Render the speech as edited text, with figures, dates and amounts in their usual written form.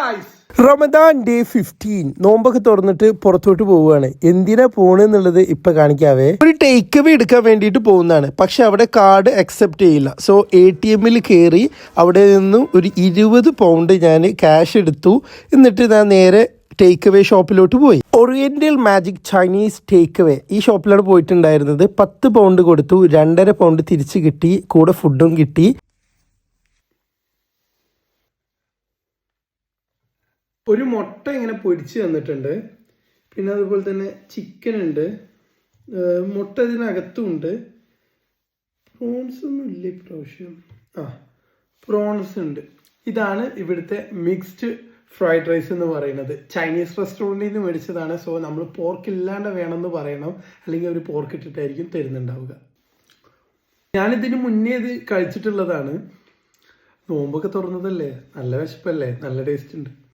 Guys, Ramadan day 15 നോമ്പൊക്കെ തുറന്നിട്ട് പുറത്തോട്ട് പോവുകയാണ്. എന്തിനാ പോണെന്നുള്ളത് ഇപ്പൊ കാണിക്കാവേ. ഒരു ടേക്ക് അവേ എടുക്കാൻ വേണ്ടിയിട്ട് പോകുന്നതാണ്. പക്ഷെ അവിടെ കാർഡ് അക്സെപ്റ്റ് ചെയ്യില്ല. സോ ATM കയറി അവിടെ നിന്നും ഒരു 20 പൗണ്ട് ഞാൻ ക്യാഷ് എടുത്തു. എന്നിട്ട് ഞാൻ നേരെ ടേക്ക് അവേ ഷോപ്പിലോട്ട് പോയി. Oriental magic Chinese take away ഈ ഷോപ്പിലാണ് പോയിട്ടുണ്ടായിരുന്നത്. 10 പൗണ്ട് കൊടുത്തു, 2.5 പൗണ്ട് തിരിച്ച് കിട്ടി, കൂടെ ഫുഡും കിട്ടി. ഒരു മുട്ട ഇങ്ങനെ പൊരിച്ച് തന്നിട്ടുണ്ട്. പിന്നെ അതുപോലെ തന്നെ ചിക്കൻ ഉണ്ട്, മുട്ട ഇതിനകത്തും ഉണ്ട്. പ്രോൺസ് ഒന്നും ഇല്ല ഇപ്രാവശ്യം. പ്രോൺസ് ഉണ്ട്. ഇതാണ് ഇവിടുത്തെ മിക്സ്ഡ് ഫ്രൈഡ് റൈസ് എന്ന് പറയുന്നത്. ചൈനീസ് റെസ്റ്റോറൻറ്റിൽ നിന്ന് മേടിച്ചതാണ്. സോ നമ്മൾ പോർക്ക് ഇല്ലാണ്ട് വേണമെന്ന് പറയണം, അല്ലെങ്കിൽ അവർ പോർക്ക് ഇട്ടിട്ടായിരിക്കും തരുന്നുണ്ടാവുക. ഞാനിതിന് മുന്നേ ഇത് കഴിച്ചിട്ടുള്ളതാണ്. നോമ്പൊക്കെ തുറന്നതല്ലേ, നല്ല വിശപ്പല്ലേ, നല്ല ടേസ്റ്റ് ഉണ്ട്.